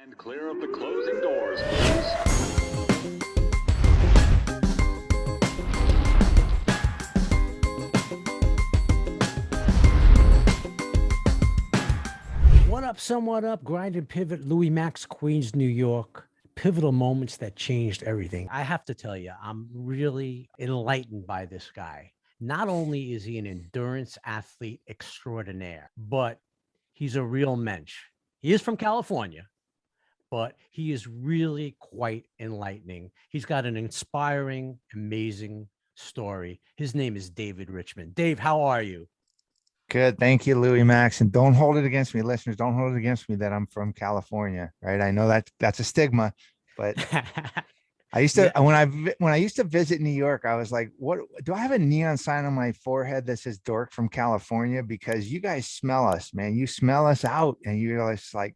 And clear of the closing doors, please. What up, somewhat up, Grind and Pivot, Louis Max, Queens, New York. Pivotal moments that changed everything. I have to tell you, I'm really enlightened by this guy. Not only is he an endurance athlete extraordinaire, but he's a real mensch. He is from California, but he is really quite enlightening. He's got an inspiring, amazing story. His name is David Richman. Dave, how are you? Good. Thank you, Louis Max. And don't hold it against me, listeners. Don't hold it against me that I'm from California, right? I know that that's a stigma, but I used to Yeah, when I used to visit New York, I was like, what do I have a neon sign on my forehead that says dork from California? Because you guys smell us, man. You smell us out and you're just like,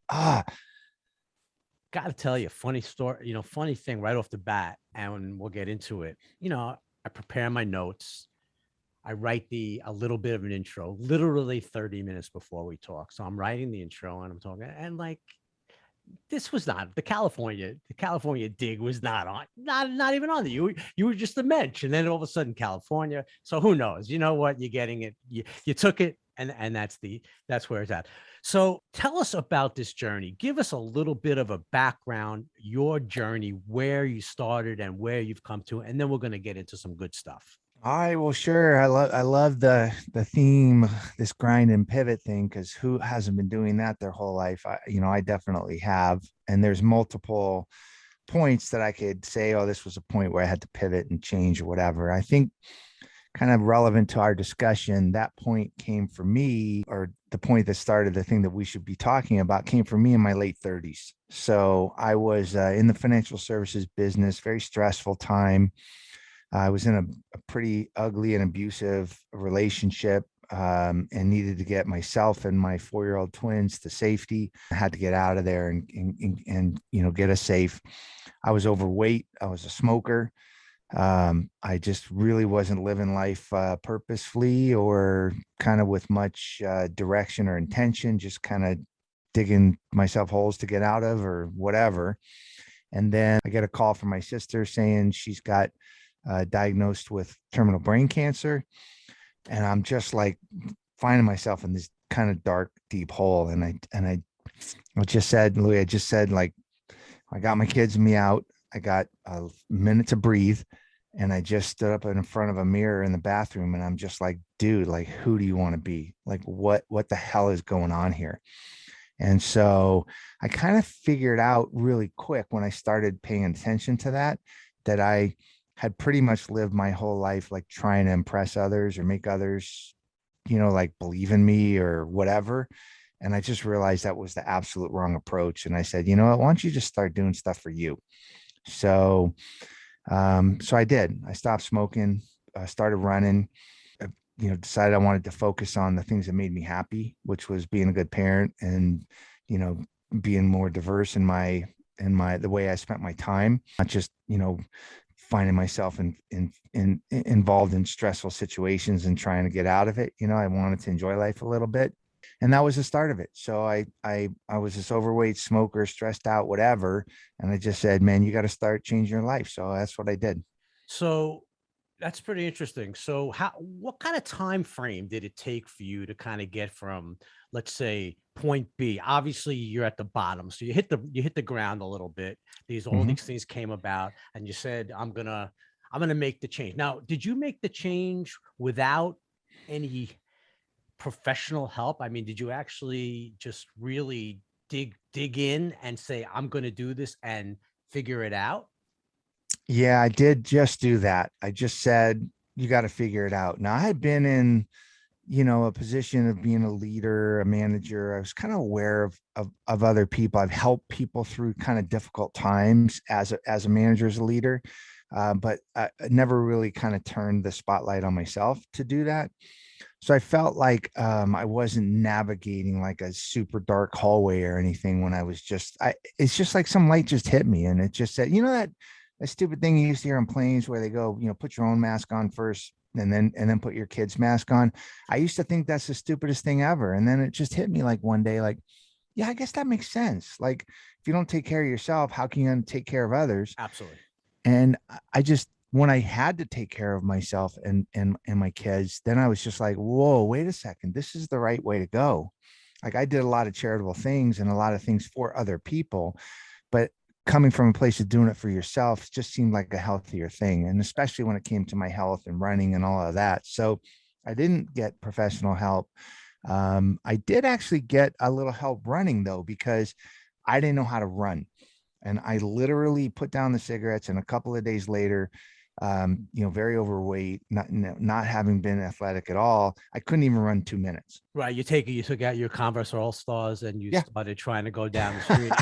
got to tell you, funny story, funny thing right off the bat, and we'll get into it. I prepare my notes. I write a little bit of an intro, literally 30 minutes before we talk. So I'm writing the intro and I'm talking, and like this was not the California dig was not on, not even on you were just a mensch, and then all of a sudden California. So who knows? You know what? You're getting it. You took it, and that's where it's at. So tell us about this journey. Give us a little bit of a background, your journey, where you started and where you've come to, and then we're going to get into some good stuff. all right, well, sure. I love the theme, this grind and pivot thing, because who hasn't been doing that their whole life? I definitely have. And there's multiple points that I could say, oh, this was a point where I had to pivot and change or whatever. I think kind of relevant to our discussion, that point came for me, or the point that started the thing that we should be talking about came for me in my late 30s. So I was in the financial services business, very stressful time. I was in a pretty ugly and abusive relationship, and needed to get myself and my 4-year-old twins to safety. I had to get out of there and get us safe. I was overweight. I was a smoker. I just really wasn't living life purposefully or kind of with much direction or intention, just kind of digging myself holes to get out of or whatever. And then I get a call from my sister saying she's got diagnosed with terminal brain cancer. And I'm just like finding myself in this kind of dark, deep hole. And I just said, Louis, I just said, like, I got my kids and me out. I got a minute to breathe. And I just stood up in front of a mirror in the bathroom. And I'm just like, dude, like, who do you want to be? Like, what the hell is going on here? And so I kind of figured out really quick when I started paying attention to that I had pretty much lived my whole life like trying to impress others or make others, like believe in me or whatever. And I just realized that was the absolute wrong approach. And I said, you know what, why don't you just start doing stuff for you? So, so I did. I stopped smoking, started running, decided I wanted to focus on the things that made me happy, which was being a good parent and, you know, being more diverse in the way I spent my time, not just, finding myself involved in stressful situations and trying to get out of it. I wanted to enjoy life a little bit. And that was the start of it. So I was this overweight smoker, stressed out, whatever. And I just said, man, you got to start changing your life. So that's what I did. So that's pretty interesting. So what kind of time frame did it take for you to kind of get from, let's say, point B? Obviously, you're at the bottom, so you hit the ground a little bit. All Mhm. these things came about, and you said, I'm gonna make the change. Now, did you make the change without any professional help? I mean, did you actually just really dig in and say, I'm gonna do this and figure it out? Yeah, I did just do that. I just said, you got to figure it out. Now, I had been in, a position of being a leader, a manager. I was kind of aware of other people. I've helped people through kind of difficult times as a manager, as a leader, but I never really kind of turned the spotlight on myself to do that. So I felt like I wasn't navigating like a super dark hallway or anything when I was it's just like some light just hit me and it just said, that stupid thing you used to hear on planes where they go, put your own mask on first and then put your kid's mask on. I used to think that's the stupidest thing ever. And then it just hit me like one day, like, yeah, I guess that makes sense. Like if you don't take care of yourself, how can you take care of others? Absolutely. And I just, when I had to take care of myself and my kids, then I was just like, whoa, wait a second, this is the right way to go. Like I did a lot of charitable things and a lot of things for other people, but coming from a place of doing it for yourself just seemed like a healthier thing. And especially when it came to my health and running and all of that. So I didn't get professional help. I did actually get a little help running though, because I didn't know how to run. And I literally put down the cigarettes, and a couple of days later, very overweight, not having been athletic at all, I couldn't even run 2 minutes. Right. You took out your Converse All Stars and you Yeah. started trying to go down the street.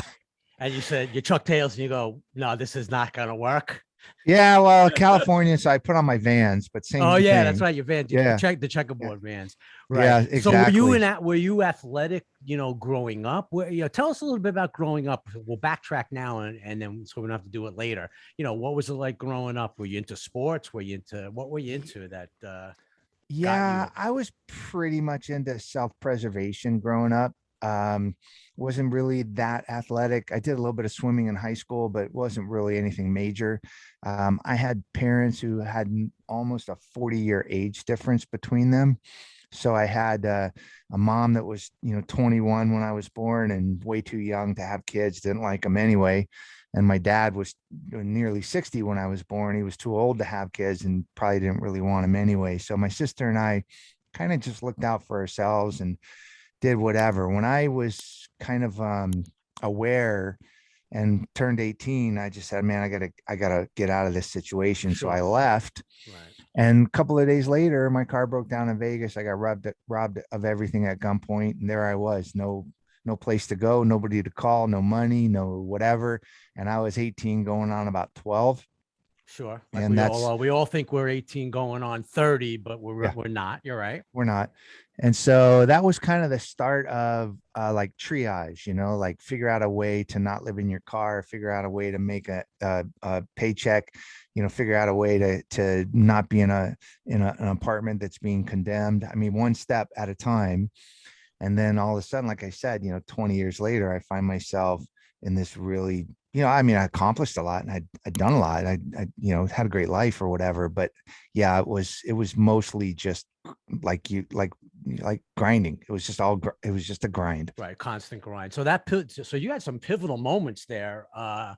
And you said you Chuck Tails and you go, no, this is not going to work. Yeah, well, California, so I put on my Vans, but Oh same yeah, that's thing. right. Your Vans, Yeah, the yeah, checkerboard Vans, right? yeah, So were you exactly. were you athletic? Growing up. Tell us a little bit about growing up. We'll backtrack now and then so we don't have to do it later. What was it like growing up? Were you into sports? What were you into that got Yeah, you? I was pretty much into self-preservation growing up. Um, wasn't really that athletic. I did a little bit of swimming in high school, but it wasn't really anything major. I had parents who had almost a 40-year age difference between them. So I had a mom that was, 21 when I was born and way too young to have kids, didn't like them anyway. And my dad was nearly 60 when I was born. He was too old to have kids and probably didn't really want them anyway. So my sister and I kind of just looked out for ourselves and did whatever. When I was kind of aware and turned 18, I just said, man, I gotta get out of this situation. So I Sure. left. Right. And a couple of days later, my car broke down in Vegas. I got robbed of everything at gunpoint, and there I was, no place to go, nobody to call, no money, no whatever. And I was 18, going on about 12, Sure. Like and we all that's, are. We all think we're 18 going on 30, but yeah, we're not. You're right. we're not. And so that was kind of the start of like triage, like figure out a way to not live in your car, figure out a way to make a paycheck, figure out a way to not be an apartment that's being condemned. I mean, one step at a time. And then all of a sudden, like I said, 20 years later, I find myself in this really, I mean, I accomplished a lot and I'd done a lot. Had a great life or whatever. But yeah, it was mostly just like grinding. It was just it was just a grind. Right. Constant grind. So you had some pivotal moments there. The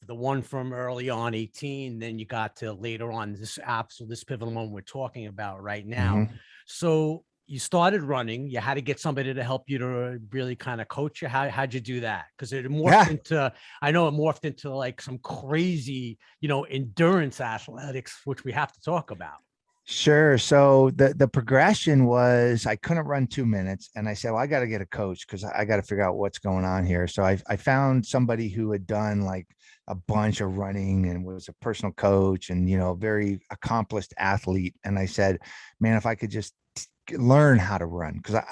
one from early on 18, then you got to later on this pivotal moment we're talking about right now. Mhm. So you started running, you had to get somebody to help you to really kind of coach you. How'd you do that? Because it morphed Yeah. into, I know it morphed into like some crazy, endurance athletics, which we have to talk about. Sure. So the progression was I couldn't run 2 minutes, and I said, well, I got to get a coach because I got to figure out what's going on here. So I found somebody who had done like a bunch of running and was a personal coach and very accomplished athlete. And I said, man, if I could just learn how to run, because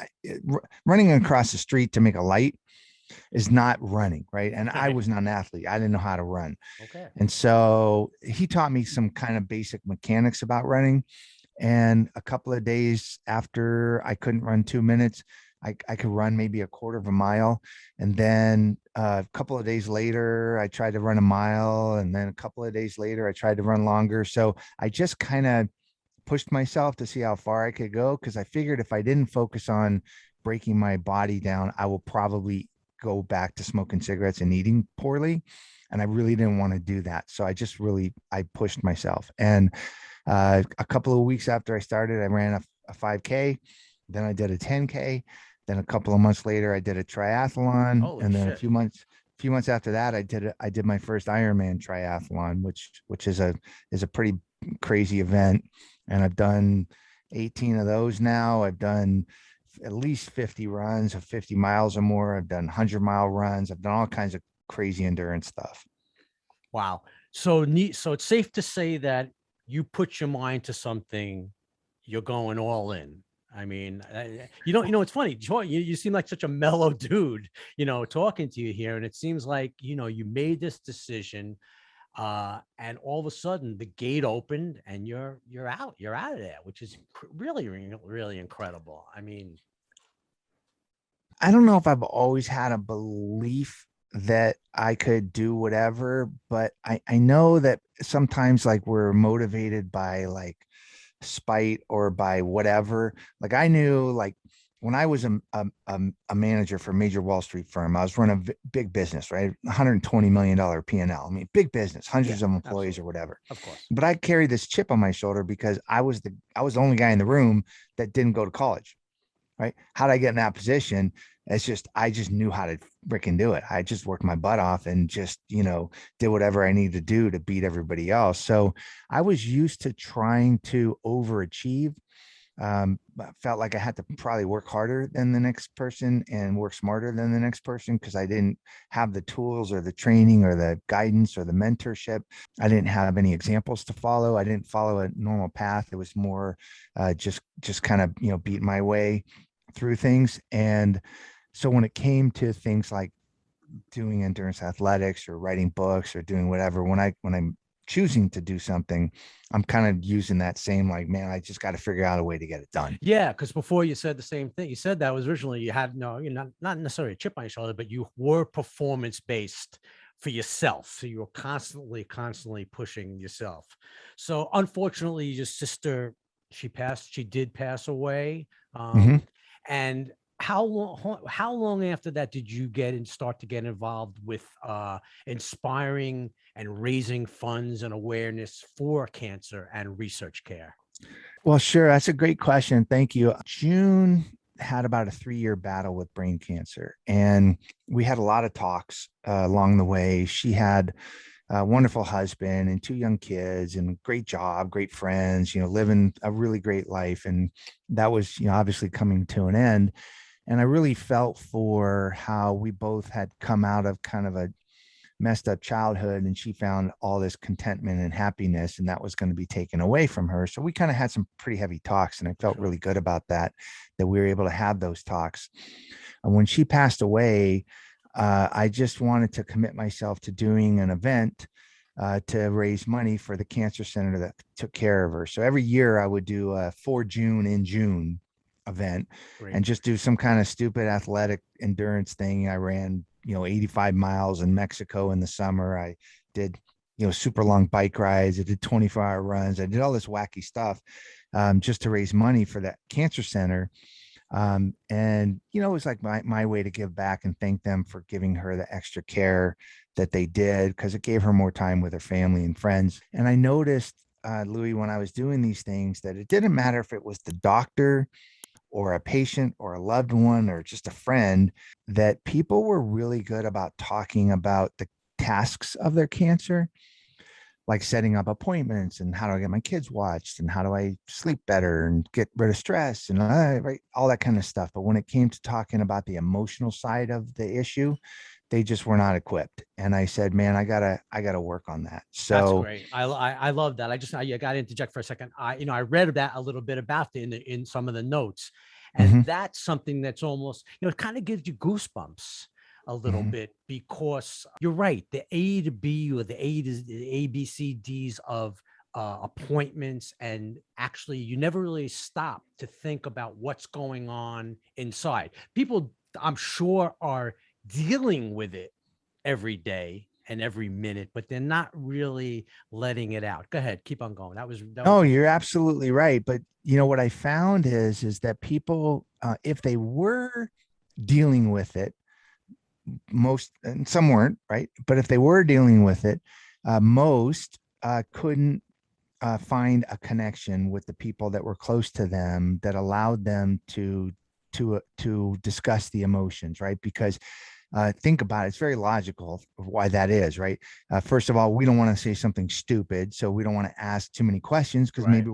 running across the street to make a light is not running, right? And I was not an athlete. I didn't know how to run. Okay. And so he taught me some kind of basic mechanics about running. And a couple of days after I couldn't run 2 minutes, I could run maybe a quarter of a mile. And then a couple of days later, I tried to run a mile. And then a couple of days later, I tried to run longer. So I just kind of pushed myself to see how far I could go, because I figured if I didn't focus on breaking my body down, I will probably go back to smoking cigarettes and eating poorly. And I really didn't want to do that. So I pushed myself. And a couple of weeks after I started, I ran a 5K. Then I did a 10K. Then a couple of months later, I did a triathlon. Holy And then shit. a few months after that, I did my first Ironman triathlon, which is a pretty crazy event. And I've done 18 of those now. I've done at least 50 runs of 50 miles or more. I've done 100-mile runs. I've done all kinds of crazy endurance stuff. Wow. So neat. So it's safe to say that you put your mind to something, you're going all in. I mean, it's funny, Joy, you seem like such a mellow dude, talking to you here. And it seems like, you made this decision and all of a sudden the gate opened and you're out of there, which is really, really, really incredible. I mean, I don't know if I've always had a belief that I could do whatever, but I know that sometimes like we're motivated by like spite or by whatever. Like I knew like when I was a manager for a major Wall Street firm, I was running a big business, right? $120 million P&L. I mean, big business, hundreds Yeah, of employees absolutely. or whatever. Of course. But I carried this chip on my shoulder because I was the only guy in the room that didn't go to college, right? How did I get in that position? It's just, I just knew how to freaking do it. I just worked my butt off and just, did whatever I needed to do to beat everybody else. So I was used to trying to overachieve. I felt like I had to probably work harder than the next person and work smarter than the next person because I didn't have the tools or the training or the guidance or the mentorship. I didn't have any examples to follow. I didn't follow a normal path. It was more just kind of beat my way through things. And so when it came to things like doing endurance athletics or writing books or doing whatever, when I'm choosing to do something, I'm kind of using that same like, man, I just got to figure out a way to get it done. Yeah, because before you said the same thing. You said that was originally you had no, you're not necessarily a chip on your shoulder, but you were performance based for yourself. So you were constantly pushing yourself. So unfortunately, your sister, she did pass away. Mhm. And how long after that did you start to get involved with inspiring and raising funds and awareness for cancer and research care? Well, sure. That's a great question. Thank you. June had about a 3-year battle with brain cancer, and we had a lot of talks along the way. She had a wonderful husband and 2 young kids and great job, great friends, living a really great life. And that was, obviously coming to an end. And I really felt for how we both had come out of kind of a messed up childhood, and she found all this contentment and happiness, and that was going to be taken away from her. So we kind of had some pretty heavy talks, and I felt Sure. really good about that we were able to have those talks. And when she passed away, I just wanted to commit myself to doing an event to raise money for the cancer center that took care of her. So every year I would do a for June in June event Great. and just do some kind of stupid athletic endurance thing. I ran, 85 miles in Mexico in the summer. I did, super long bike rides. I did 24-hour runs. I did all this wacky stuff just to raise money for that cancer center. And it was like my way to give back and thank them for giving her the extra care that they did, because it gave her more time with her family and friends. And I noticed, Louis, when I was doing these things, that it didn't matter if it was the doctor or a patient or a loved one or just a friend, that people were really good about talking about the tasks of their cancer, like setting up appointments and how do I get my kids watched and how do I sleep better and get rid of stress and right, all that kind of stuff. But when it came to talking about the emotional side of the issue, they just were not equipped. And I said, man, I gotta work on that. That's So great. I love that. I got to interject for a second. I read that a little bit about it in some of the notes, and mhm, that's something that's almost, it kind of gives you goosebumps a little mhm, bit, because you're right. The A to B, or the A B C D's of appointments, and actually you never really stop to think about what's going on inside. People, I'm sure, are dealing with it every day and every minute, but they're not really letting it out. Go ahead, keep on going. That was no, great. you're absolutely right. But what I found is that people, if they were dealing with it, most, and some weren't, right? But if they were dealing with it, most couldn't find a connection with the people that were close to them that allowed them to discuss the emotions, right? Because think about it, it's very logical of why that is, right? First of all, we don't want to say something stupid, so we don't want to ask too many questions because Right. maybe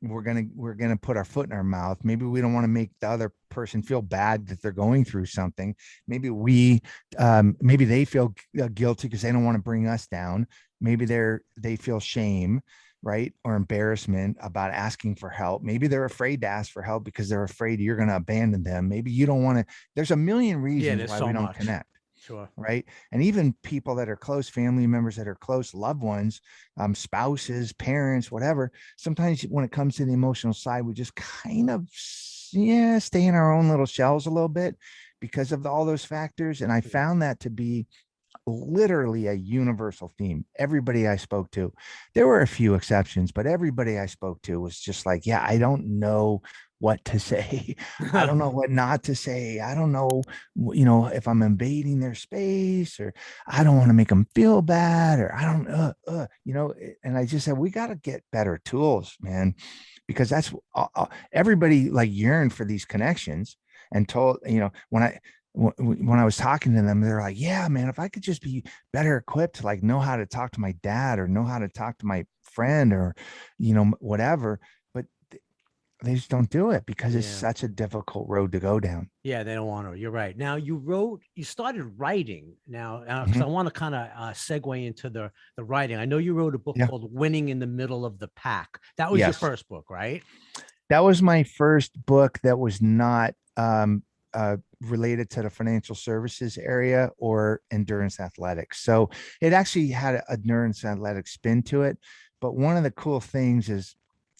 we're gonna put our foot in our mouth. Maybe we don't want to make the other person feel bad that they're going through something. Maybe they feel guilty because they don't want to bring us down. Maybe they feel shame, right, or embarrassment about asking for help. Maybe they're afraid to ask for help because they're afraid you're going to abandon them. Maybe you don't want to. There's a million Yeah, reasons there's why so we don't much. connect, Sure. right? And even people that are close, family members that are close, loved ones, spouses, parents, whatever. Sometimes when it comes to the emotional side, we just kind of, yeah, stay in our own little shells a little bit. because of all those factors. And I found that to be literally a universal theme. Everybody I spoke to, there were a few exceptions, but everybody I spoke to was just like, yeah, I don't know what to say. I don't know what not to say. I don't know, if I'm invading their space, or I don't want to make them feel bad, or I don't, and I just said, we got to get better tools, man, because that's everybody like yearned for these connections and told, when I was talking to them, they're like, yeah, man, if I could just be better equipped to like know how to talk to my dad or know how to talk to my friend or, whatever, but they just don't do it because it's such a difficult road to go down. Yeah, they don't want to. You're right. Now you started writing now, because I want to kind of segue into the writing. I know you wrote a book called Winning in the Middle of the Pack. That was your first book, right? That was my first book that was not related to the financial services area or endurance athletics. So it actually had an endurance athletic spin to it. But one of the cool things is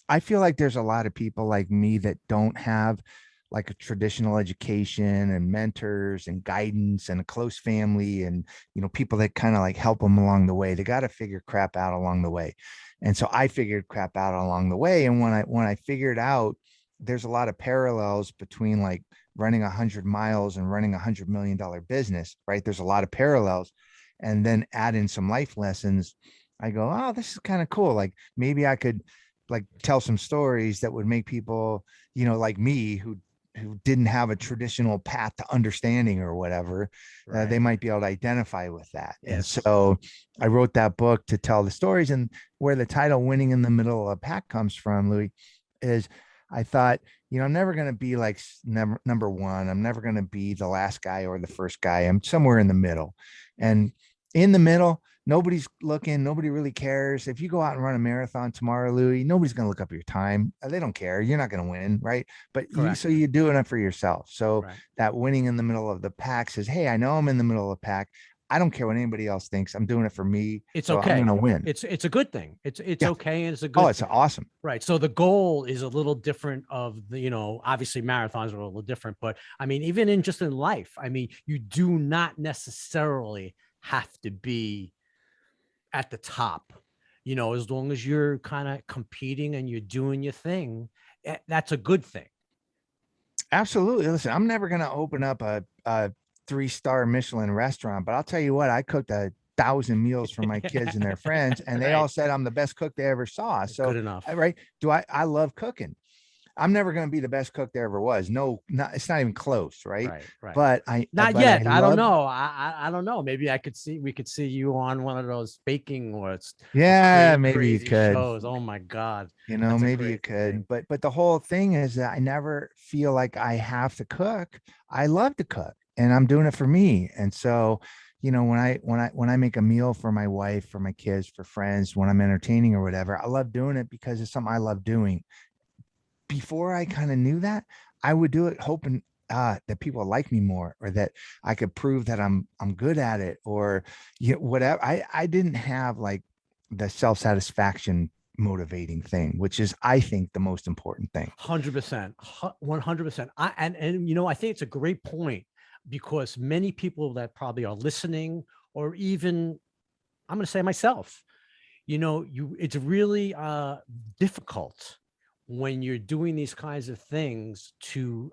I feel like there's a lot of people like me that don't have like a traditional education and mentors and guidance and a close family and, people that kind of like help them along the way. They got to figure crap out along the way. And so I figured crap out along the way. And when I figured out there's a lot of parallels between like running 100 miles and running $100 million business, right? There's a lot of parallels. And then add in some life lessons. I go, oh, this is kind of cool. Like maybe I could like tell some stories that would make people, like me who didn't have a traditional path to understanding or whatever, they might be able to identify with that. Yes. And so I wrote that book to tell the stories. And where the title Winning in the Middle of a Pack comes from, Louis, is I thought, I'm never going to be like number one. I'm never going to be the last guy or the first guy. I'm somewhere in the middle. And in the middle, nobody's looking. Nobody really cares. If you go out and run a marathon tomorrow, Louis, nobody's going to look up your time. They don't care. You're not going to win, right? But you're doing it for yourself. So that winning in the middle of the pack says, hey, I know I'm in the middle of the pack. I don't care what anybody else thinks. I'm doing it for me. It's okay. I'm going to win. It's a good thing. It's okay. And it's a good it's thing. Awesome. Right. So the goal is a little different of the, obviously marathons are a little different, but I mean, even in life, I mean, you do not necessarily have to be at the top, as long as you're kind of competing and you're doing your thing, that's a good thing. Absolutely. Listen, I'm never going to open up a 3-star Michelin restaurant, but I'll tell you what, I cooked 1,000 meals for my kids and their friends, and they all said I'm the best cook they ever saw. So good enough. Right. I love cooking. I'm never going to be the best cook there ever was. No, it's not even close. Right. But not yet. I don't know. I don't know. Maybe we could see you on one of those baking or maybe you could. Shows. Oh my God. Maybe you could. But the whole thing is that I never feel like I have to cook. I love to cook and I'm doing it for me. And so, when I make a meal for my wife, for my kids, for friends, when I'm entertaining or whatever, I love doing it because it's something I love doing. Before I kind of knew that, I would do it hoping that people like me more, or that I could prove that I'm good at it, or whatever. I didn't have like the self-satisfaction motivating thing, which is, I think, the most important thing. 100%, 100%. I think it's a great point, because many people that probably are listening, or even I'm going to say myself, it's really difficult when you're doing these kinds of things to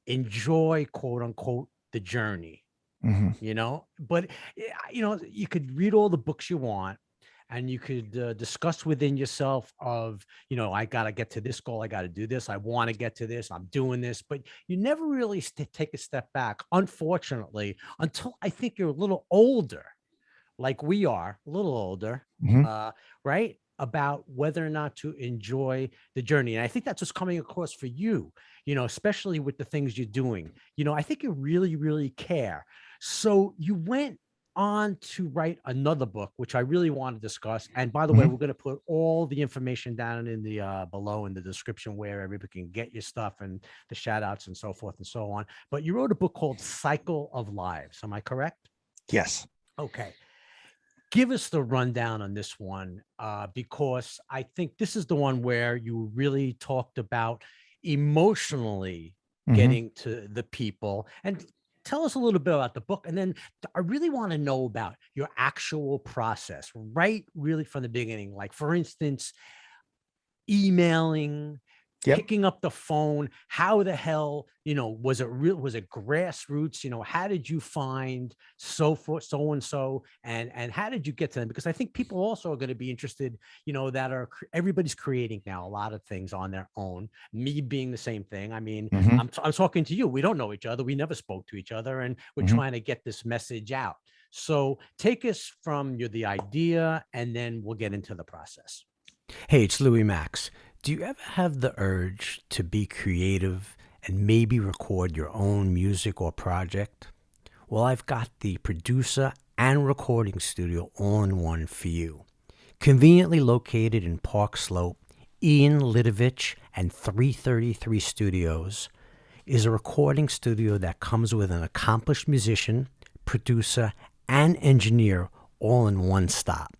enjoy, quote unquote, the journey, but you could read all the books you want, and you could discuss within yourself of, I got to get to this goal. I got to do this. I want to get to this. I'm doing this, but you never really take a step back, unfortunately, until I think you're a little older, like we are, a little older, right? About whether or not to enjoy the journey. And I think that's what's coming across for you, especially with the things you're doing. I think you really, really care. So you went on to write another book, which I really want to discuss. And by the way, we're going to put all the information down in the below in the description, where everybody can get your stuff and the shout outs and so forth and so on. But you wrote a book called Cycle of Lives. Am I correct? Yes. Okay. Give us the rundown on this one, because I think this is the one where you really talked about emotionally getting to the people. And tell us a little bit about the book, and then I really want to know about your actual process, right? Really from the beginning, like for instance, emailing, Yep. picking up the phone. How the hell, was it real? Was it grassroots? How did you find so and so, and how did you get to them? Because I think people also are going to be interested, that everybody's creating now a lot of things on their own. Me being the same thing. I mean, Mhm, I'm talking to you. We don't know each other. We never spoke to each other, and we're mhm. trying to get this message out. So take us from the idea, and then we'll get into the process. Hey, it's Louis Max. Do you ever have the urge to be creative and maybe record your own music or project? Well, I've got the producer and recording studio all in one for you. Conveniently located in Park Slope, Ian LITOVICH and 333 Studios is a recording studio that comes with an accomplished musician, producer, and engineer all in one stop.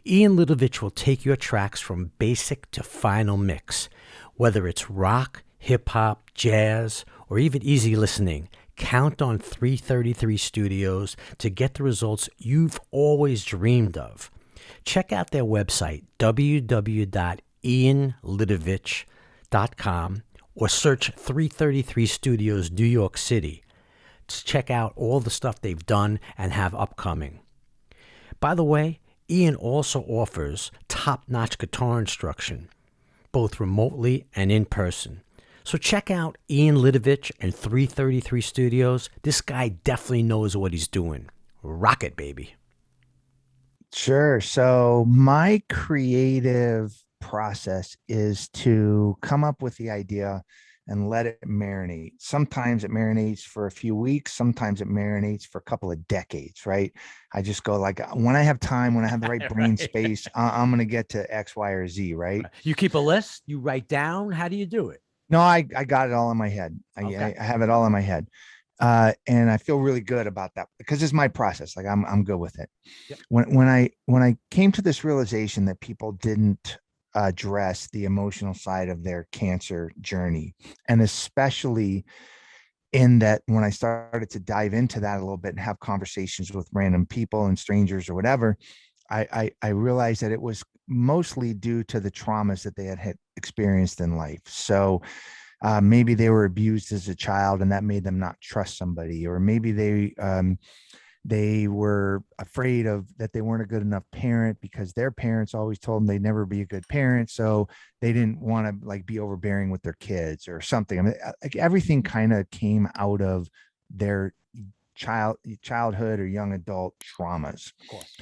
Ian LITOVICH will take your tracks from basic to final mix. Whether it's rock, hip-hop, jazz, or even easy listening, count on 333 Studios to get the results you've always dreamed of. Check out their website, www.ianlitovich.com, or search 333 Studios New York City to check out all the stuff they've done and have upcoming. By the way, Ian also offers top-notch guitar instruction, both remotely and in person. So check out Ian LITOVICH and 333 Studios. This guy definitely knows what he's doing. Rock it, baby. Sure. So my creative process is to come up with the idea and let it marinate. Sometimes it marinates for a few weeks. Sometimes it marinates for a couple of decades, right? I just go like, when I have time, when I have the right brain Right. space, I'm going to get to X, Y, or Z, right? You keep a list? You write down? How do you do it? No, I got it all in my head. Okay. I have it all in my head. And I feel really good about that because it's my process. Like I'm good with it. Yep. When I came to this realization that people didn't address the emotional side of their cancer journey, and especially in that when I started to dive into that a little bit and have conversations with random people and strangers or whatever, I realized that it was mostly due to the traumas that they had experienced in life. So maybe they were abused as a child and that made them not trust somebody, or maybe they were afraid of that they weren't a good enough parent because their parents always told them they'd never be a good parent, so they didn't want to like be overbearing with their kids or something. I mean, like everything kind of came out of their childhood or young adult traumas. Of course.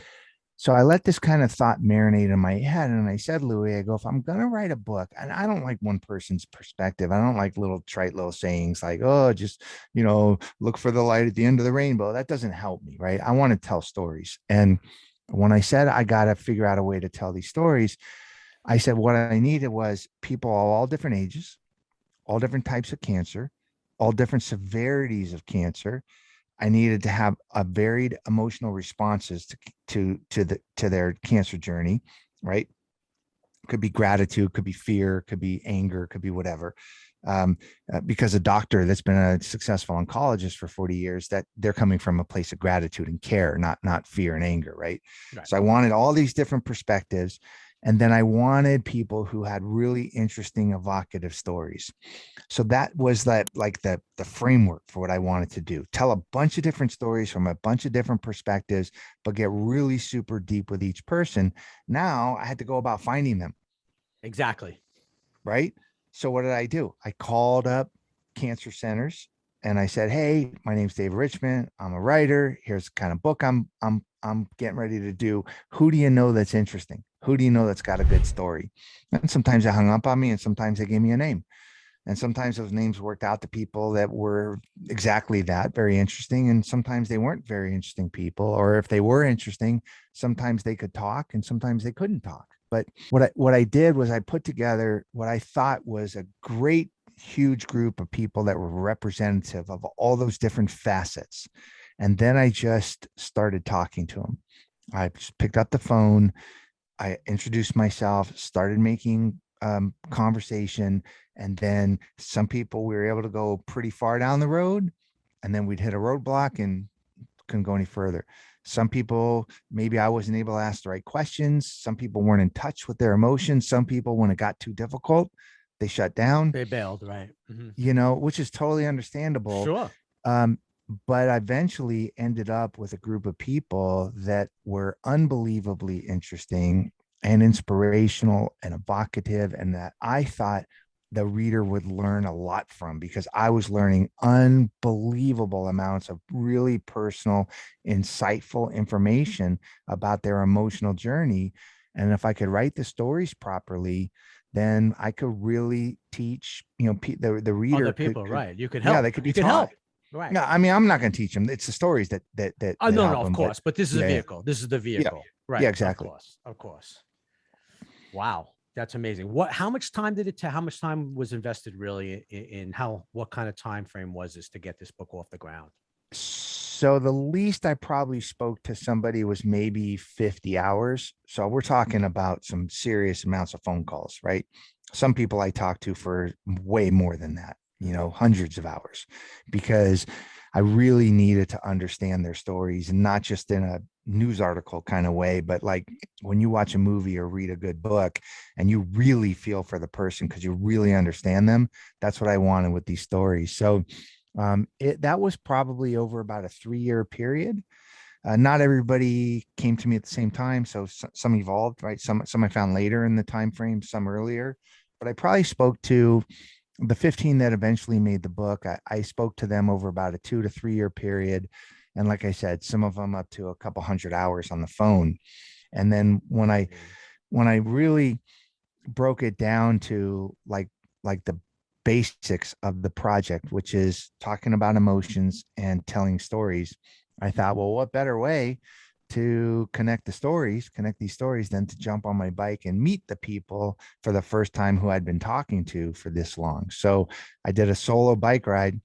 So I let this kind of thought marinate in my head. And I said, Louis, I go, if I'm going to write a book, and I don't like one person's perspective. I don't like little trite little sayings like, oh, just, look for the light at the end of the rainbow. That doesn't help me, right? I want to tell stories. And when I said, I got to figure out a way to tell these stories, I said, what I needed was people of all different ages, all different types of cancer, all different severities of cancer. I needed to have a varied emotional responses to their cancer journey, right? Could be gratitude, could be fear, could be anger, could be whatever. Because a doctor that's been a successful oncologist for 40 years, that they're coming from a place of gratitude and care, not fear and anger, right? So I wanted all these different perspectives. And then I wanted people who had really interesting, evocative stories. So that was like the framework for what I wanted to do. Tell a bunch of different stories from a bunch of different perspectives, but get really super deep with each person. Now I had to go about finding them. Exactly. Right. So what did I do? I called up cancer centers and I said, hey, my name's Dave Richman. I'm a writer. Here's the kind of book I'm getting ready to do. Who do you know that's interesting? Who do you know that's got a good story? And sometimes they hung up on me and sometimes they gave me a name. And sometimes those names worked out to people that were exactly that, very interesting. And sometimes they weren't very interesting people. Or if they were interesting, sometimes they could talk and sometimes they couldn't talk. But what I did was I put together what I thought was a great, huge group of people that were representative of all those different facets. And then I just started talking to them. I just picked up the phone. I introduced myself, started making conversation. And then some people we were able to go pretty far down the road. and then we'd hit a roadblock and couldn't go any further. Some people, maybe I wasn't able to ask the right questions. Some people weren't in touch with their emotions. Some people, when it got too difficult, they shut down, They bailed, right? Mhm. you know, which is totally understandable. Sure. Um, but I eventually ended up with a group of people that were unbelievably interesting and inspirational and evocative, and that I thought the reader would learn a lot from, because I was learning unbelievable amounts of really personal, insightful information about their emotional journey. And if I could write the stories properly, then I could really teach, you know, the reader Other people, could, right? You could yeah, help. they could be You could taught. help. Right. No, I mean, I'm not going to teach them. It's the stories that Oh, no, help no, of them. But course. But this is a yeah, vehicle. This is the vehicle. Right. yeah, Of exactly. course. Of course. Wow. That's amazing. How much time did it take? How much time was invested really in what kind of time frame was this to get this book off the ground? So the least I probably spoke to somebody was maybe 50 hours. So we're talking about some serious amounts of phone calls, right? Some people I talked to for way more than that, you know, hundreds of hours, because I really needed to understand their stories, and not just in a news article kind of way, but like when you watch a movie or read a good book and you really feel for the person because you really understand them. That's what I wanted with these stories. So that was probably over about a 3-year period. Not everybody came to me at the same time, so some evolved, right? Some I found later in the time frame, some earlier, but I probably spoke to the 15 that eventually made the book. I spoke to them over about a 2 to 3 year period, and like I said, some of them up to a couple hundred hours on the phone. And then when I really broke it down to like the basics of the project, which is talking about emotions and telling stories, I thought, well, what better way to connect these stories than to jump on my bike and meet the people for the first time who I'd been talking to for this long. So I did a solo bike ride,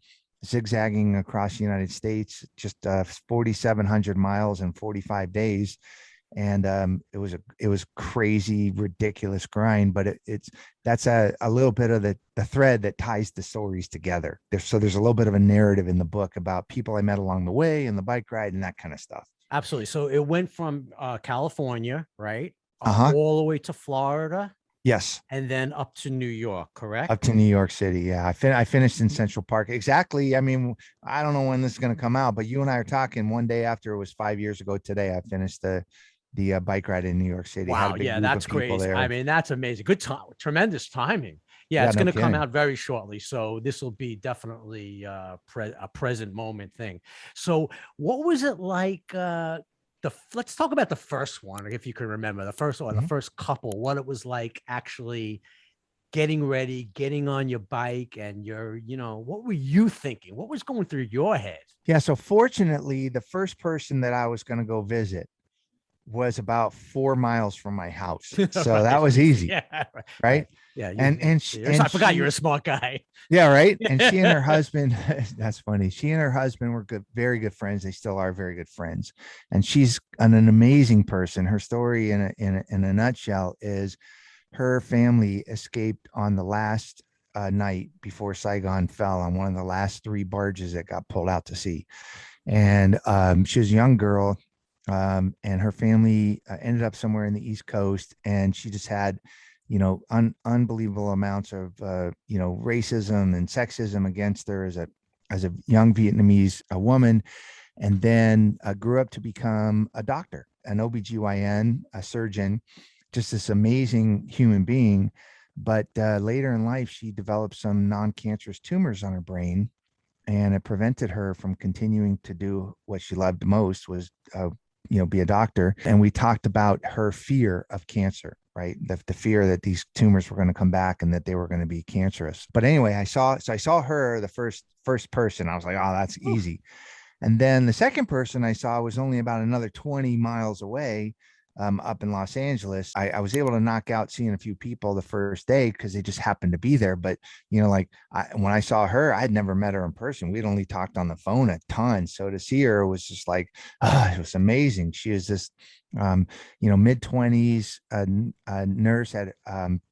zigzagging across the United States, just 4,700 miles in 45 days. And it was crazy, ridiculous grind, but that's a little bit of the thread that ties the stories together. So there's a little bit of a narrative in the book about people I met along the way and the bike ride and that kind of stuff. Absolutely. So it went from California, right, Uh-huh. all the way to Florida, Yes. and then up to New York, Up correct? to New York City. Yeah. I finished in Central Park. Exactly. I mean, I don't know when this is going to come out, but you and I are talking one day after it was 5 years ago today. I finished the bike ride in New York City. Had a Wow. big Yeah, group of that's people crazy. I there. mean, that's amazing. Good time. Tremendous timing. Yeah, Yeah, it's no going to come kidding. out very shortly. So this will be definitely a present moment thing. So what was it like? Let's talk about the first one, if you can remember the first one, the Mhm. first couple, what it was like actually getting ready, getting on your bike, and what were you thinking? What was going through your head? Yeah. So fortunately, the first person that I was going to go visit was about 4 miles from my house. So that Right. was easy. Yeah. Right. Right. Right. Yeah. And I forgot you're a she, smart guy. yeah, right. And she and her husband, that's funny. She and her husband were good, very good friends. They still are very good friends. And she's an amazing person. Her story in a nutshell is her family escaped on the last night before Saigon fell, on one of the last 3 barges that got pulled out to sea. And she was a young girl, and her family ended up somewhere in the East Coast, and she just had, you know, unbelievable amounts of you know, racism and sexism against her as a young Vietnamese woman, and then grew up to become a doctor, an OBGYN, a surgeon, just this amazing human being. But later in life, she developed some non-cancerous tumors on her brain, and it prevented her from continuing to do what she loved most, was you know, be a doctor. And we talked about her fear of cancer, right? The fear that these tumors were going to come back and that they were going to be cancerous. But anyway, I saw her, the first person. I was like, oh, that's easy. And then the second person I saw was only about another 20 miles away, up in Los Angeles, I was able to knock out seeing a few people the first day because they just happened to be there. But, like when I saw her, I had never met her in person. We'd only talked on the phone a ton. So to see her was just like, it was amazing. She is this, mid-20s, a nurse at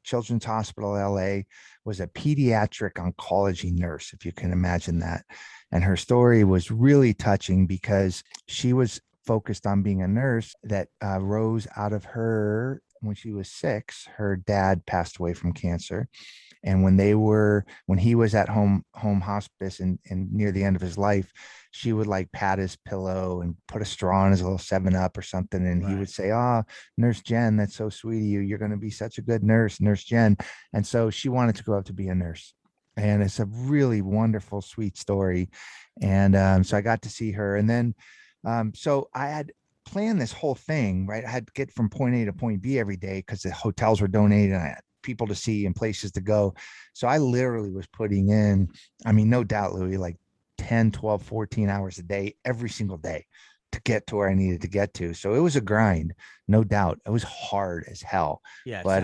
Children's Hospital LA, was a pediatric oncology nurse, if you can imagine that. And her story was really touching because she was focused on being a nurse that rose out of her when she was 6. Her dad passed away from cancer. And when he was at home hospice and near the end of his life, she would like pat his pillow and put a straw in his little 7-Up or something. And he would say, Nurse Jen, that's so sweet of you. You're going to be such a good nurse, Nurse Jen. And so she wanted to grow up to be a nurse. And it's a really wonderful, sweet story. And so I got to see her. And then, so I had planned this whole thing, right? I had to get from point A to point B every day because the hotels were donated and I had people to see and places to go. So I literally was putting in, no doubt, Louie, like 10, 12, 14 hours a day, every single day to get to where I needed to get to. So it was a grind, no doubt. It was hard as hell. Yeah. But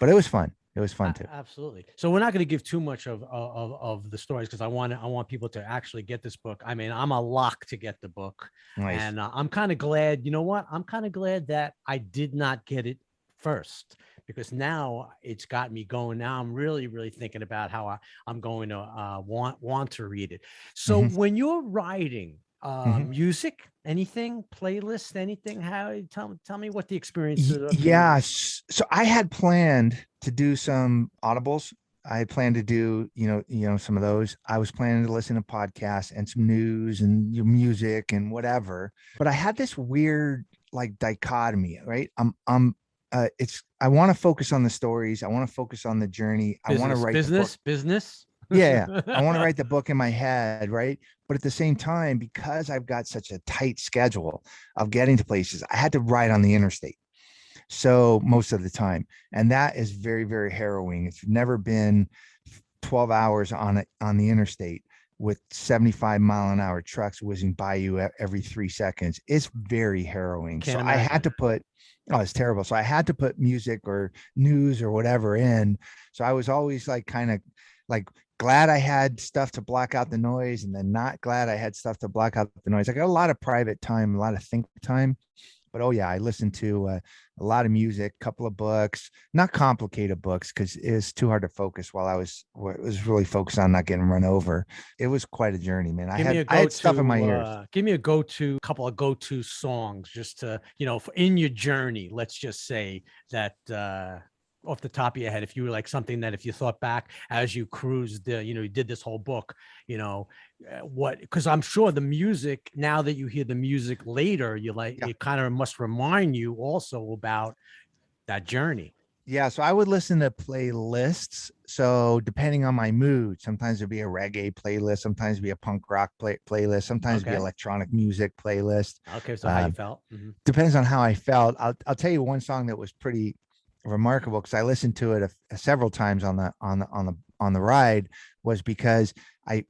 it was fun. It was fun too. Absolutely. So we're not going to give too much of the stories because I want people to actually get this book. I'm a lock to get the book. Nice. And I'm kind of glad, you know what? I'm kind of glad that I did not get it first, because now it's got me going. Now I'm really, really thinking about how I'm going to want to read it. So when you're writing music, anything, playlist, anything, how tell me what the experience is. Yeah. So I had planned to do some audibles. I had planned to do, some of those. I was planning to listen to podcasts and some news and music and whatever. But I had this weird like dichotomy, right? I want to focus on the stories. I want to focus on the journey. I want to write business. Yeah. I want to write the book in my head. Right. But at the same time, because I've got such a tight schedule of getting to places, I had to ride on the interstate. So most of the time, and that is very, very harrowing. If you've never been 12 hours on the interstate with 75-mile-an-hour trucks whizzing by you every 3 seconds, it's very harrowing. So I had to put, it's terrible. So I had to put music or news or whatever in. So I was always like, kind of like glad I had stuff to block out the noise, and then not glad I had stuff to block out the noise. I got a lot of private time, a lot of think time. But I listened to a lot of music, a couple of books, not complicated books, because it was too hard to focus while I was really focused on not getting run over. It was quite a journey, man. I had stuff in my ears. Give me a couple of go-to songs, just to, in your journey. Let's just say that off the top of your head, if you were like something that if you thought back as you cruised, you did this whole book, because I'm sure the music, now that you hear the music later, it kind of must remind you also about that journey. Yeah. So I would listen to playlists. So depending on my mood, sometimes it'd be a reggae playlist, sometimes it'd be a punk rock playlist, sometimes it'd be electronic music playlist. Okay. So how you felt? Depends on how I felt. I'll tell you one song that was pretty remarkable, because I listened to it several times on the ride, was because I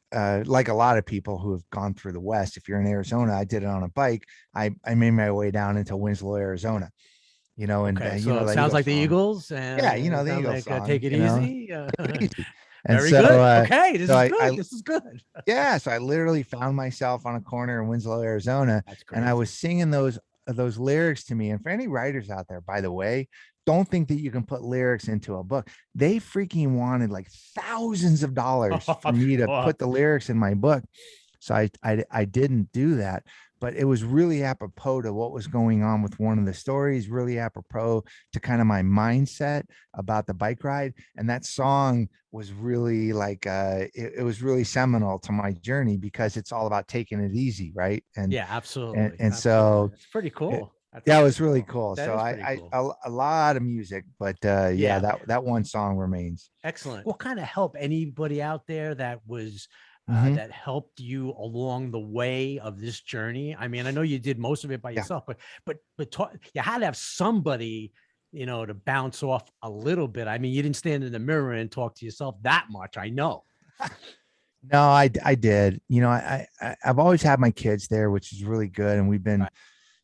like a lot of people who have gone through the West. If you're in Arizona, I did it on a bike. I made my way down into Winslow, Arizona. And so it sounds like the Eagles, and the Eagles song, take it easy. And very so, good. Okay, this is good. This is good. Yeah, so I literally found myself on a corner in Winslow, Arizona, and I was singing those lyrics to me. And for any writers out there, by the way, don't think that you can put lyrics into a book. They freaking wanted like thousands of dollars for me to put the lyrics in my book. So I didn't do that, but it was really apropos to what was going on with one of the stories, really apropos to kind of my mindset about the bike ride. And that song was really like, it was really seminal to my journey, because it's all about taking it easy. Right. And yeah, absolutely. And so it's pretty cool. It was really cool. So a lot of music, but that one song remains. Excellent. What kind of help anybody out there that was that helped you along the way of this journey? I mean, I know you did most of it by yourself, but you had to have somebody, to bounce off a little bit. I mean, you didn't stand in the mirror and talk to yourself that much, I know. No, I did. I've always had my kids there, which is really good, and we've been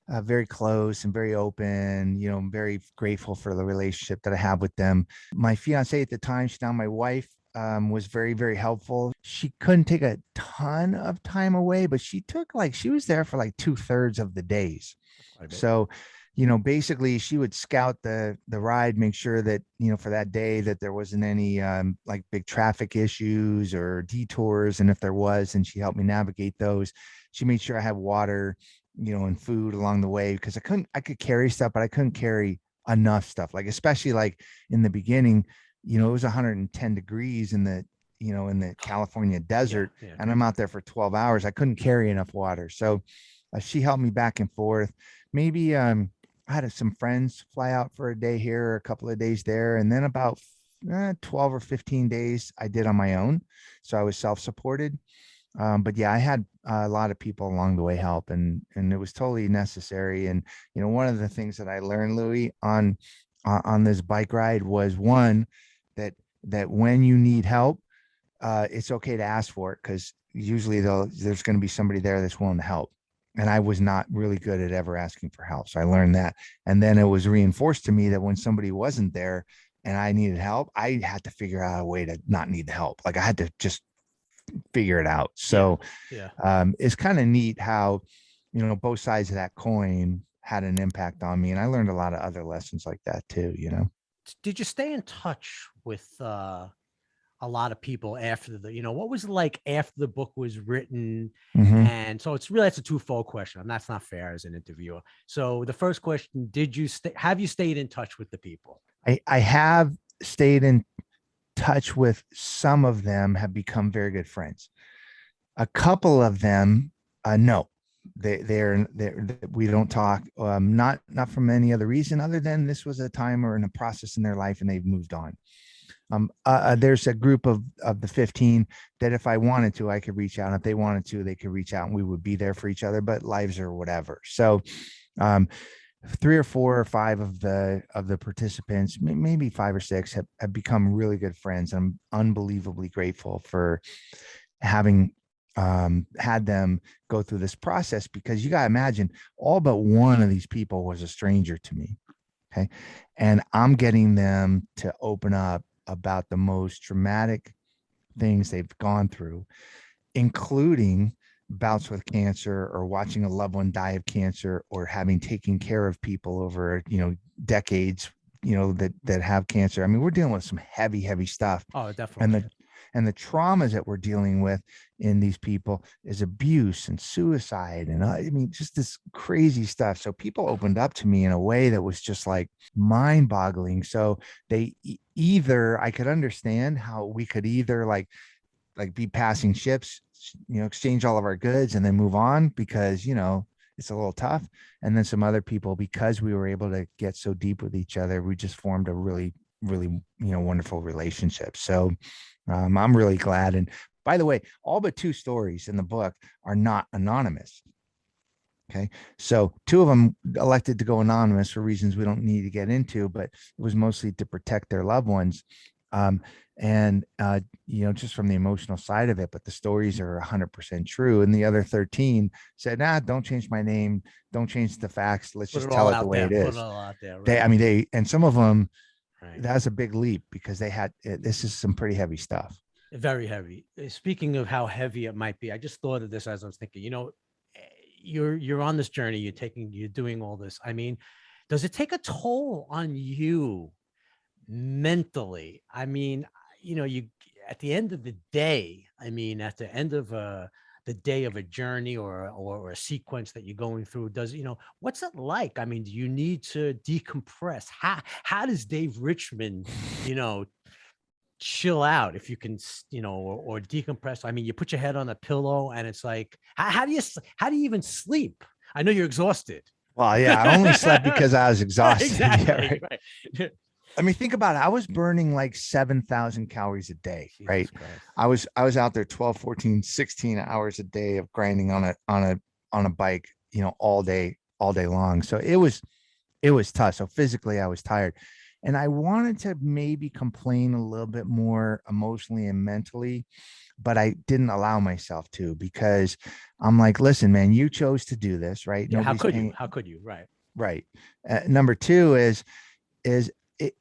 very close and very open. You know, I'm very grateful for the relationship that I have with them. My fiance at the time, she's now my wife, was very, very helpful. She couldn't take a ton of time away, but she was there for like 2/3 of the days. Quite a bit. So, you know, basically she would scout the ride, make sure that, you know, for that day that there wasn't any like big traffic issues or detours. And if there was, then she helped me navigate those. She made sure I had water, you know, and food along the way, because I could carry stuff, but I couldn't carry enough stuff. Like, especially like in the beginning, you know, it was 110 degrees in the, you know, in the California desert, Yeah, and I'm out there for 12 hours. I couldn't carry enough water. So she helped me back and forth. Maybe I had some friends fly out for a day here or a couple of days there. And then about 12 or 15 days I did on my own. So I was self-supported. But yeah, I had a lot of people along the way help, and it was totally necessary. And, you know, one of the things that I learned, Louis, on this bike ride was, one, that when you need help, it's okay to ask for it, because usually there's going to be somebody there that's willing to help. And I was not really good at ever asking for help. So I learned that. And then it was reinforced to me that when somebody wasn't there and I needed help, I had to figure out a way to not need the help. Like, I had to just figure it out. So Yeah. it's kind of neat how, you know, both sides of that coin had an impact on me. And I learned a lot of other lessons like that too, you know. Did you stay in touch with a lot of people after what was it like after the book was written? Mhm. And so that's a twofold question. And that's not fair as an interviewer. So the first question, have you stayed in touch with the people? I have stayed in touch with some of them, have become very good friends. A couple of them, no, they're we don't talk, not from any other reason other than this was a time or in a process in their life and they've moved on. There's a group of the 15 that if I wanted to, I could reach out. If they wanted to, they could reach out and we would be there for each other, but lives are whatever. So, 3 or 4 or 5 of the participants, maybe 5 or 6, have become really good friends. I'm unbelievably grateful for having had them go through this process, because you got to imagine all but one of these people was a stranger to me. Okay. And I'm getting them to open up about the most traumatic things they've gone through, including bouts with cancer, or watching a loved one die of cancer, or having taken care of people over, you know, decades, you know, that have cancer. I mean, we're dealing with some heavy stuff. Oh, definitely. And the traumas that we're dealing with in these people is abuse and suicide. And I mean, just this crazy stuff. So people opened up to me in a way that was just like mind boggling. So they either, I could understand how we could either like be passing ships, you know, exchange all of our goods and then move on, because, you know, it's a little tough. And then some other people, because we were able to get so deep with each other, we just formed a really, you know, wonderful relationship. So I'm really glad. And by the way, all but 2 stories in the book are not anonymous. Okay. So 2 of them elected to go anonymous for reasons we don't need to get into, but it was mostly to protect their loved ones. You know, just from the emotional side of it, but the stories are 100% true. And the other 13 said, nah, don't change my name. Don't change the facts. Let's just tell it the way it is. Put it all out there. Right? And some of them, right. That's a big leap, because this is some pretty heavy stuff. Very heavy. Speaking of how heavy it might be, I just thought of this as I was thinking, you know, you're on this journey, you're doing all this. I mean, does it take a toll on you mentally? I mean, you know, at the end of the day, I mean, at the end of the day of a journey or a sequence that you're going through, what's it like? I mean, do you need to decompress? How does Dave Richman, you know, chill out, if you can, or decompress? I mean, you put your head on a pillow and it's like, how do you even sleep? I know you're exhausted. Well, yeah, I only slept because I was exhausted. Exactly. Yeah, right. Right. I mean, think about it. I was burning like 7,000 calories a day, Jesus right? Christ. I was out there 12, 14, 16 hours a day of grinding on a bike, you know, all day long. So it was tough. So physically I was tired. And I wanted to maybe complain a little bit more emotionally and mentally, but I didn't allow myself to, because I'm like, listen, man, you chose to do this, right? Yeah. How Nobody's could you? paying. How could you? Right. Right. Number two is it,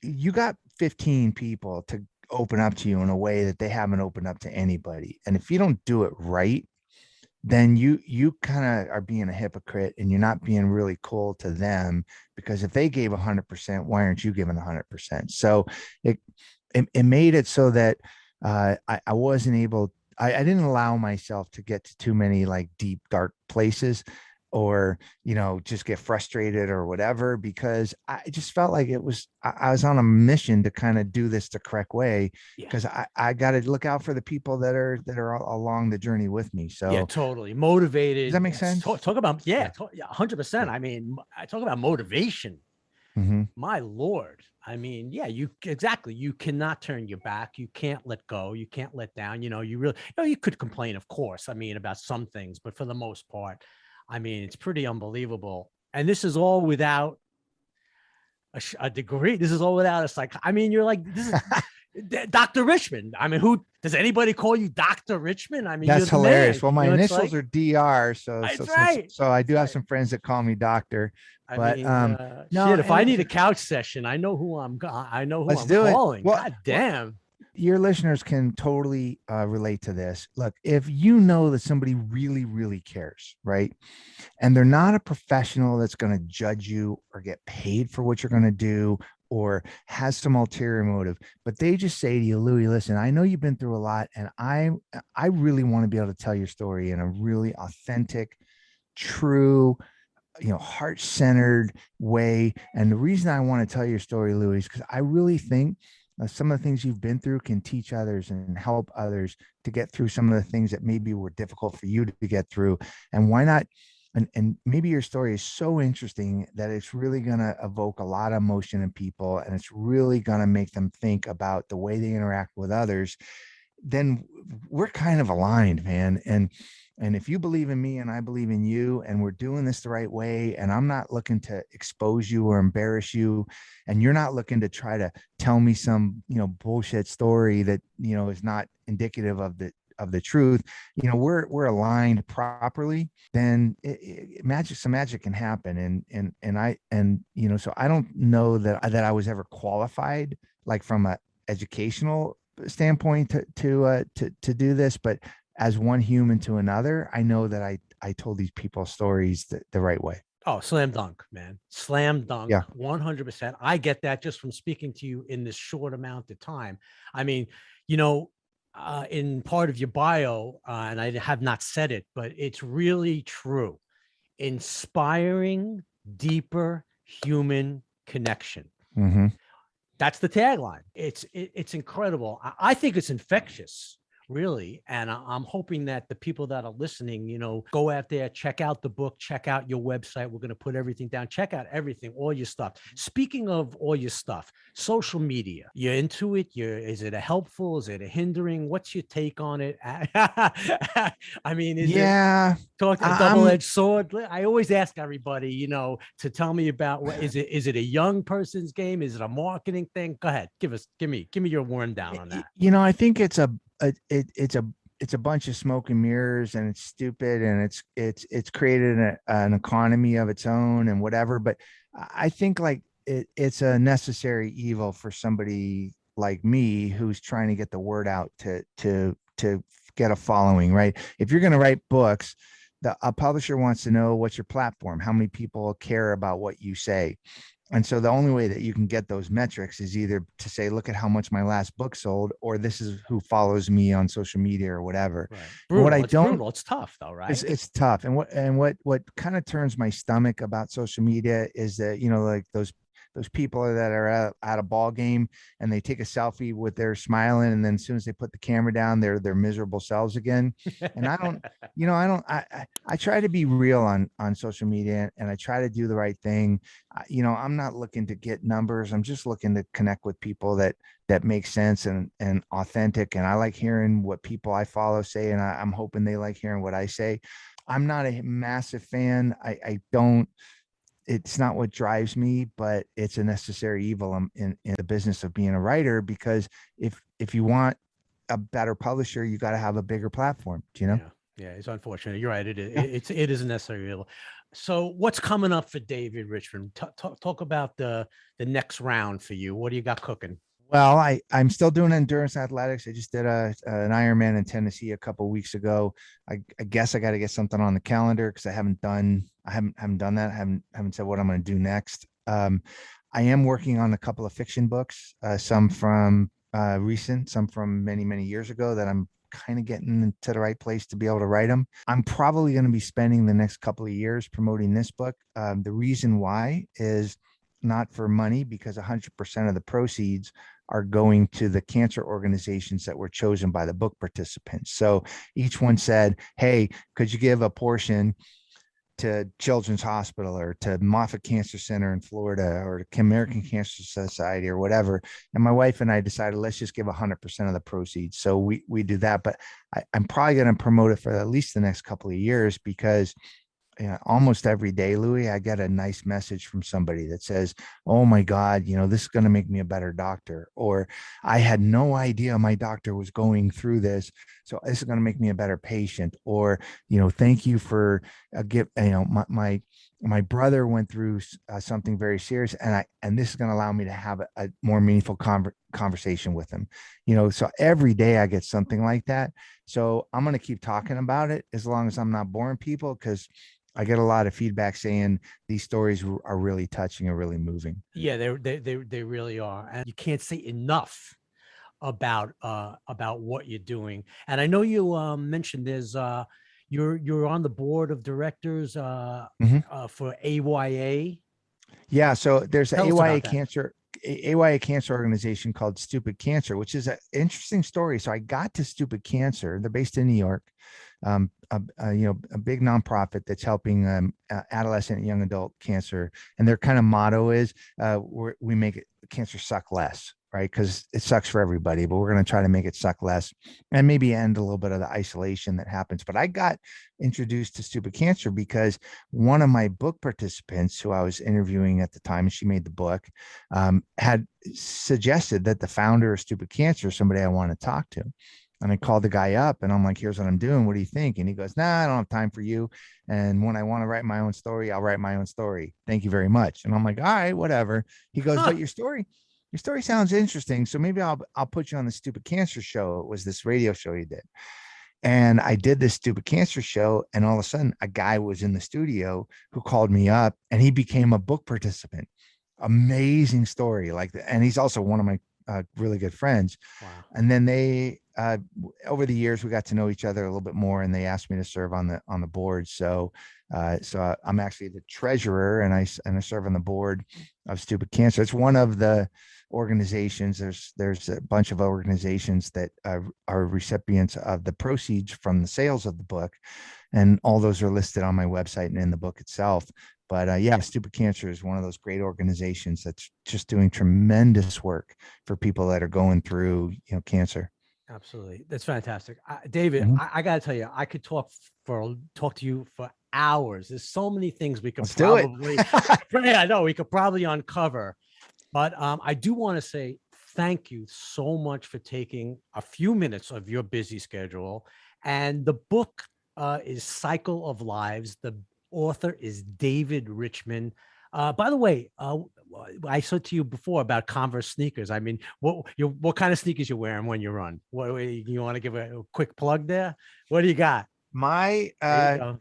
you got 15 people to open up to you in a way that they haven't opened up to anybody. And if you don't do it right, then you kind of are being a hypocrite, and you're not being really cool to them, because if they gave 100%, why aren't you giving 100%? So it it made it so that I wasn't able, I didn't allow myself to get to too many like deep dark places, or just get frustrated or whatever, because I just felt like I was on a mission to kind of do this the correct way, Yeah. because I got to look out for the people that are along the journey with me. Yeah, So totally does motivated. that make sense? Talk about, yeah, Yeah. yeah, 100%. Yeah. I mean, I talk about motivation. Hmm. My Lord. I mean, yeah, you exactly. You cannot turn your back. You can't let go. You can't let down. You really, you could complain, of course. I mean, about some things, but for the most part, I mean, it's pretty unbelievable. And this is all without a degree. This is all without a psych. I mean, you're like, this is Dr. Richman. I mean, who does anybody call you Dr. Richman? I mean, you're That's the man. hilarious. Well, my It's initials like, are DR, so it's right. so I do It's have right. some friends that call me doctor. I But mean, no, shit, if and I need a listen, couch session, I know who I know who let's I'm do it. calling. Well, God well, damn. your listeners can totally relate to this. Look, if you know that somebody really, really cares, right? And they're not a professional that's going to judge you or get paid for what you're going to do, or has some ulterior motive, but they just say to you, Louie, listen, I know you've been through a lot, and I really want to be able to tell your story in a really authentic, true, heart-centered way. And the reason I want to tell your story, Louis, is because I really think some of the things you've been through can teach others and help others to get through some of the things that maybe were difficult for you to get through. And why not? And maybe your story is so interesting that it's really going to evoke a lot of emotion in people, and it's really going to make them think about the way they interact with others. Then we're kind of aligned, man. And if you believe in me and I believe in you, and we're doing this the right way, and I'm not looking to expose you or embarrass you, and you're not looking to try to tell me some, bullshit story that, is not indicative of the truth, we're aligned properly, then some magic can happen. So I don't know that I was ever qualified, like from a educational standpoint, to do this, but as one human to another, I know that I told these people stories the right way. Oh, slam dunk, man. Slam dunk, Yeah. 100%. I get that just from speaking to you in this short amount of time. I mean, in part of your bio, and I have not said it, but it's really true. Inspiring deeper human connection. Mm-hmm. That's the tagline. It's incredible. I think it's infectious, really. And I'm hoping that the people that are listening, go out there, check out the book, check out your website. We're going to put everything down. Check out everything, all your stuff. Speaking of all your stuff, social media, you're into it. Is it a helpful? Is it a hindering? What's your take on it? I mean, is it talk a double-edged sword? I always ask everybody, to tell me about what is it? Is it a young person's game? Is it a marketing thing? Go ahead, give me your rundown on that. I think it's a bunch of smoke and mirrors, and it's stupid, and it's created an economy of its own and whatever. But I think like it's a necessary evil for somebody like me who's trying to get the word out to get a following, right? If you're going to write books, a publisher wants to know what's your platform, how many people care about what you say. And so the only way that you can get those metrics is either to say, look at how much my last book sold, or this is who follows me on social media or whatever. Right. Brutal. It's tough though, right? It's tough. And what kind of turns my stomach about social media is that, like those people that are at a ball game, and they take a selfie with their smiling, and then as soon as they put the camera down, they're their miserable selves again. And I try to be real on social media, and I try to do the right thing. I'm not looking to get numbers. I'm just looking to connect with people that make sense and authentic. And I like hearing what people I follow say, and I'm hoping they like hearing what I say. I'm not a massive fan. I don't it's not what drives me, but it's a necessary evil in the business of being a writer, because if you want a better publisher, you got to have a bigger platform, you know? Yeah. Yeah. It's unfortunate. You're right. Yeah. It is a necessary evil. So what's coming up for David Richman? Talk about the next round for you. What do you got cooking? Well, I'm still doing endurance athletics. I just did an Ironman in Tennessee a couple weeks ago. I guess I got to get something on the calendar because I haven't done that. I haven't said what I'm going to do next. I am working on a couple of fiction books, some from recent, some from many years ago, that I'm kind of getting into the right place to be able to write them. I'm probably going to be spending the next couple of years promoting this book. The reason why is not for money, because 100% of the proceeds are going to the cancer organizations that were chosen by the book participants. So each one said, hey, could you give a portion to Children's Hospital or to Moffitt Cancer Center in Florida or to American Cancer Society or whatever. And my wife and I decided, let's just give 100% of the proceeds. So we do that. But I'm probably going to promote it for at least the next couple of years, because almost every day, Louis, I get a nice message from somebody that says, oh my God, this is going to make me a better doctor. Or I had no idea my doctor was going through this, so this is going to make me a better patient. Or, thank you for my brother went through something very serious, and this is going to allow me to have a more meaningful conversation with him. So every day I get something like that. So I'm going to keep talking about it as long as I'm not boring people, because I get a lot of feedback saying these stories are really touching and really moving. Yeah, they really are, and you can't say enough about what you're doing. And I know you mentioned there's you're on the board of directors for AYA. Yeah, so there's an Tell us about that. AYA cancer organization called Stupid Cancer, which is an interesting story. So I got to Stupid Cancer. They're based in New York. A big nonprofit that's helping adolescent and young adult cancer. And their kind of motto is we make cancer suck less, right? Because it sucks for everybody, but we're going to try to make it suck less and maybe end a little bit of the isolation that happens. But I got introduced to Stupid Cancer because one of my book participants, who I was interviewing at the time, and she made the book, had suggested that the founder of Stupid Cancer is somebody I want to talk to. And I called the guy up and I'm like, here's what I'm doing. What do you think? And he goes, nah, I don't have time for you. And when I want to write my own story, I'll write my own story. Thank you very much. And I'm like, all right, whatever. He goes, but your story sounds interesting. So maybe I'll put you on the Stupid Cancer show. It was this radio show he did. And I did this Stupid Cancer show. And all of a sudden a guy was in the studio who called me up and he became a book participant. Amazing story. And he's also one of my really good friends. Wow. And then they, over the years, we got to know each other a little bit more, and they asked me to serve on the board. So I'm actually the treasurer, and I serve on the board of Stupid Cancer. It's one of the organizations. There's a bunch of organizations that are recipients of the proceeds from the sales of the book, and all those are listed on my website and in the book itself. But yeah, Stupid Cancer is one of those great organizations that's just doing tremendous work for people that are going through, cancer. Absolutely. That's fantastic. David, I got to tell you, I could talk to you for hours. There's so many things we could probably, yeah, I know we could probably uncover, but I do want to say thank you so much for taking a few minutes of your busy schedule. And the book is Cycle of Lives. The author is David Richman. By the way, I said to you before about Converse sneakers. I mean, what kind of sneakers you wearing when you run? What you want to give a quick plug there? What do you got? My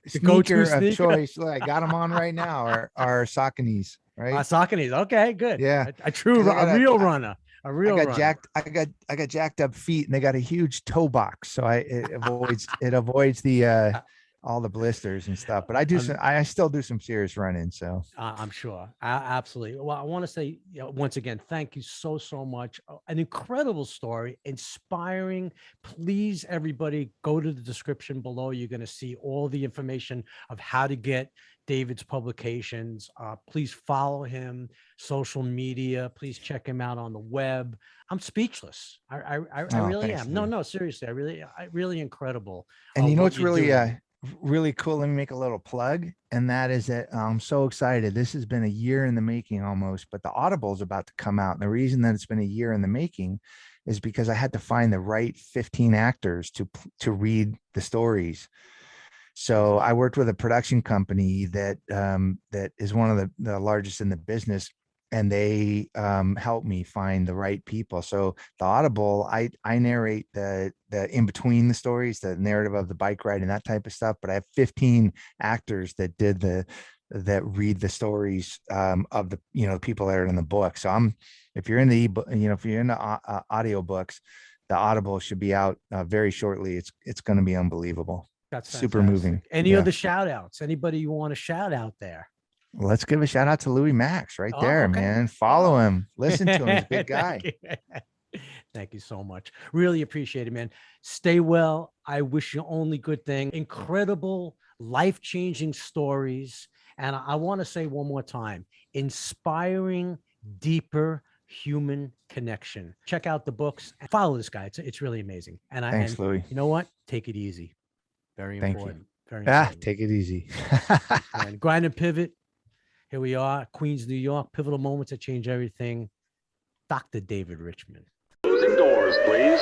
sneaker of choice, look, I got them on right now, are Sauconys, right? Sauconys. Okay, good. Yeah, a real runner. A real runner. I got jacked up feet, and they got a huge toe box, so it avoids the all the blisters and stuff. But I still do some serious running. So I'm sure. Absolutely. Well, I want to say once again, thank you so much. An incredible story, inspiring. Please, everybody, go to the description below. You're going to see all the information of how to get David's publications. Please follow him, social media. Please check him out on the web. I'm speechless. I really am. No, seriously. I really incredible. And you know what's really really cool. Let me make a little plug, and that is that I'm so excited. This has been a year in the making almost, but the Audible is about to come out. And the reason that it's been a year in the making is because I had to find the right 15 actors to read the stories. So I worked with a production company that that is one of the largest in the business, and they helped me find the right people. So the Audible, I narrate the in between the stories, the narrative of the bike ride and that type of stuff. But I have 15 actors that read the stories of the people that are in the book. So if you're in the if you're into audio books, the Audible should be out very shortly. It's going to be unbelievable. That's super fantastic. moving. Any Yeah. other shout outs? Anybody you want to shout out there? Let's give a shout out to Louis Max right Oh, there, okay. man. Follow Oh. him. Listen to him. He's a good guy. Thank you. Thank you so much. Really appreciate it, man. Stay well. I wish you only good thing. Incredible, life-changing stories. And I want to say one more time, inspiring, deeper human connection. Check out the books and follow this guy. It's really amazing. And Thanks, Louis. You know what? Take it easy. Very Thank important. you. Very Ah, important. take it easy. And Grind and Pivot. Here we are, Queens, New York. Pivotal moments that change everything. Dr. David Richman. Closing doors, please.